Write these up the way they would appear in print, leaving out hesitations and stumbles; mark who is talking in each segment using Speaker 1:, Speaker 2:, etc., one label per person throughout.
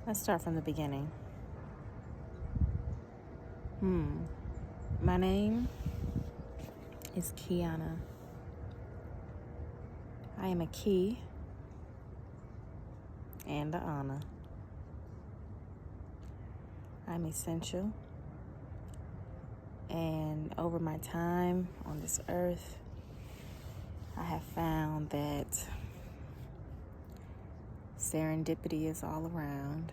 Speaker 1: Let's start from the beginning. My name is Kiana. I am a key and a Anna. I'm essential. And over my time on this earth, I have found that serendipity is all around.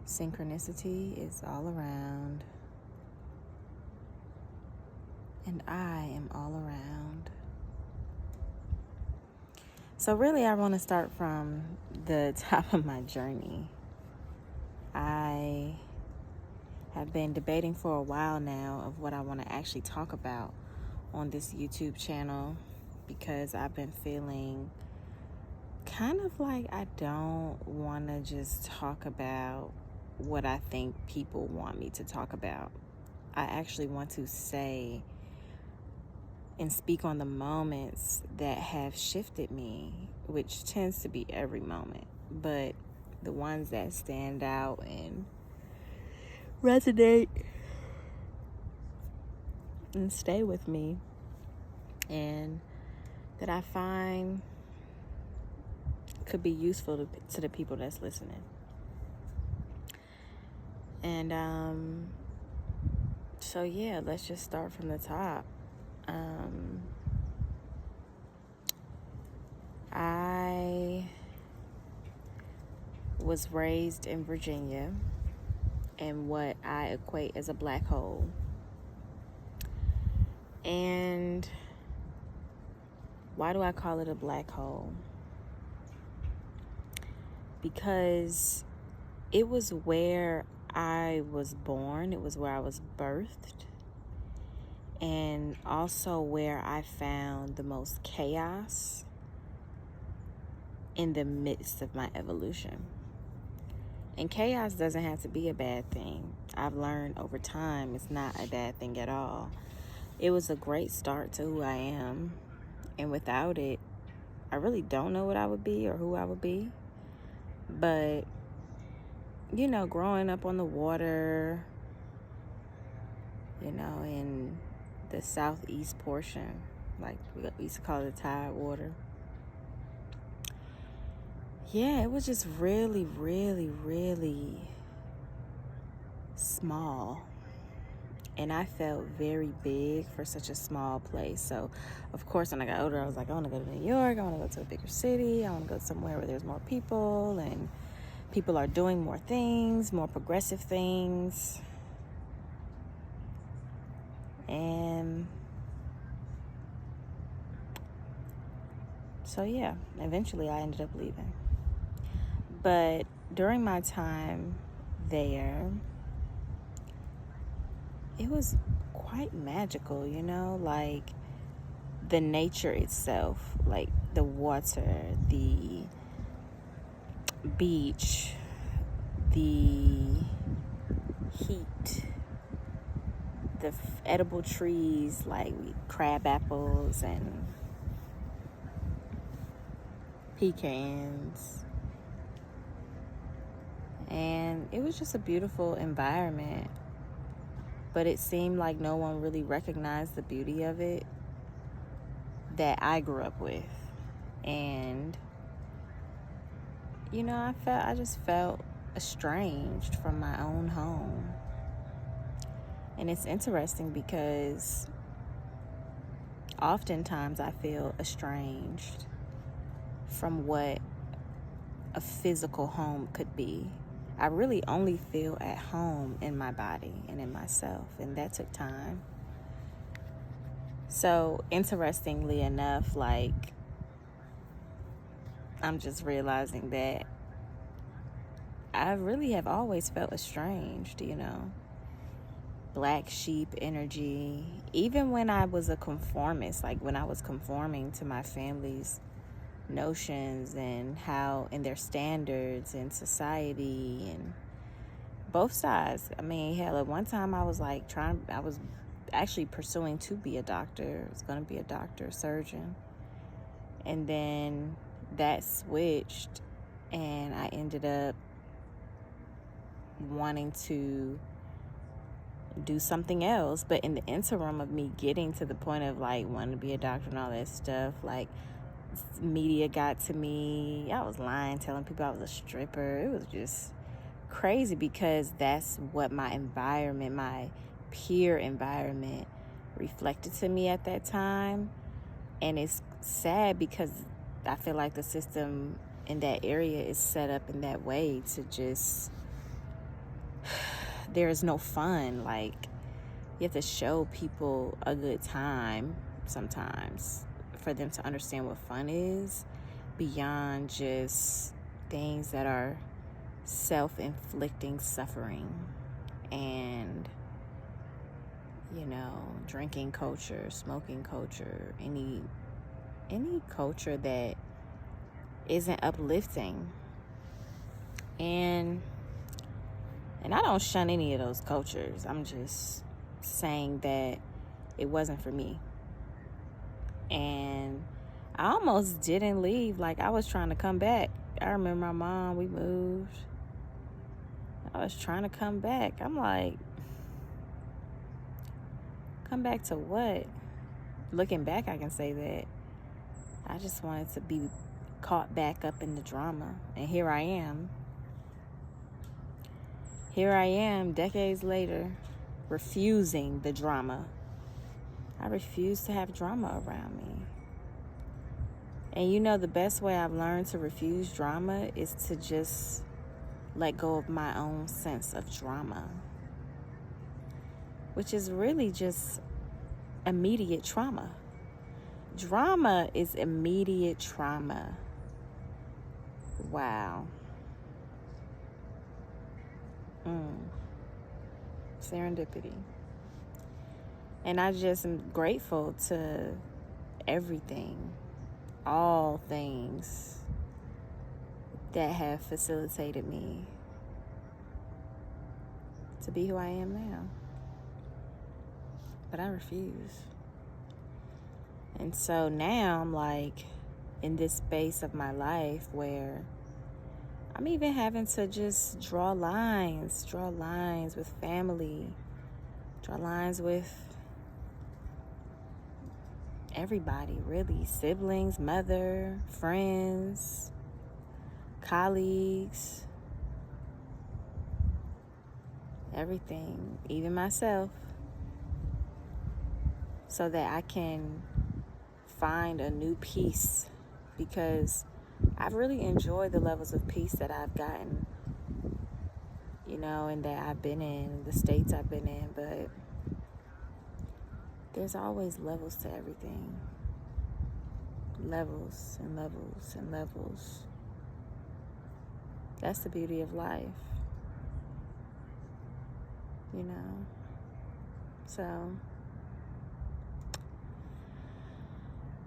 Speaker 1: Synchronicity is all around. And I am all around. So really, I want to start from the top of my journey. I have been debating for a while now of what I want to actually talk about on this YouTube channel, because I've been feeling kind of like I don't want to just talk about what I think people want me to talk about. I actually want to say and speak on the moments that have shifted me, which tends to be every moment, but the ones that stand out and resonate and stay with me, and that I find could be useful to the people that's listening. And so yeah, let's just start from the top. I was raised in Virginia in what I equate as a black hole. And why do I call it a black hole? Because it was where I was born, it was where I was birthed, and also where I found the most chaos in the midst of my evolution. And chaos doesn't have to be a bad thing. I've learned over time it's not a bad thing at all. It was a great start to who I am, and without it, I really don't know what I would be or who I would be. But, you know, growing up on the water, you know, in the southeast portion, like we used to call it tide water. Yeah, it was just really, really, really small. And I felt very big for such a small place. So, of course, when I got older, I was like, I want to go to New York. I want to go to a bigger city. I want to go somewhere where there's more people and people are doing more things, more progressive things. And so, yeah, eventually I ended up leaving. But during my time there, it was quite magical, you know, like the nature itself, like the water, the beach, the heat, the edible trees like crab apples and pecans. And it was just a beautiful environment, but it seemed like no one really recognized the beauty of it that I grew up with. And you know, I just felt estranged from my own home. And it's interesting because oftentimes I feel estranged from what a physical home could be. I really only feel at home in my body and in myself, and that took time. So, interestingly enough, like, I'm just realizing that I really have always felt estranged, you know. Black sheep energy, even when I was a conformist, like when I was conforming to my family's notions and how in their standards in society and both sides. I mean, hell, at one time I was actually pursuing to be a doctor. I was going to be a doctor, surgeon. And then that switched And I ended up wanting to do something else. But in the interim of me getting to the point of like wanting to be a doctor and all that stuff, like media got to me. I was lying, telling people I was a stripper. It was just crazy because that's what my environment, my peer environment, reflected to me at that time. And it's sad because I feel like the system in that area is set up in that way to just, there is no fun. Like, you have to show people a good time sometimes for them to understand what fun is, beyond just things that are self-inflicting suffering and, drinking culture, smoking culture, any culture that isn't uplifting. And I don't shun any of those cultures. I'm just saying that it wasn't for me. And I almost didn't leave. Like, I was trying to come back. I remember my mom, we moved. I was trying to come back. I'm like, come back to what? Looking back, I can say that I just wanted to be caught back up in the drama. And here I am. Here I am, decades later, refusing the drama. I refuse to have drama around me. And the best way I've learned to refuse drama is to just let go of my own sense of drama, which is really just immediate trauma. Drama is immediate trauma. Wow. Serendipity. And I just am grateful to everything, all things that have facilitated me to be who I am now. But I refuse. And so now I'm like in this space of my life where I'm even having to just draw lines with family, draw lines with everybody, really. Siblings, mother, friends, colleagues, everything, even myself, so that I can find a new peace, because I've really enjoyed the levels of peace that I've gotten, and that I've been in, the states I've been in, but there's always levels to everything. Levels and levels and levels. That's the beauty of life, So,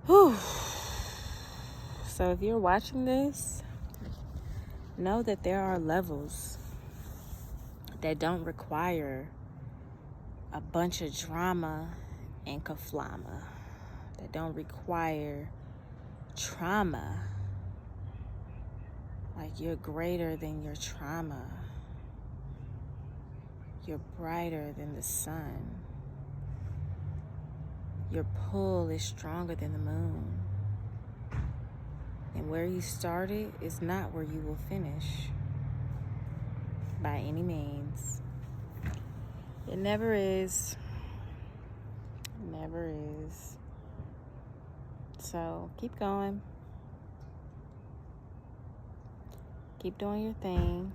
Speaker 1: whew. So if you're watching this, know that there are levels that don't require a bunch of drama and kaflama, that don't require trauma. Like, you're greater than your trauma. You're brighter than the sun. Your pull is stronger than the moon. And where you started is not where you will finish, by any means. It never is. Never is. So keep going. Keep doing your thing.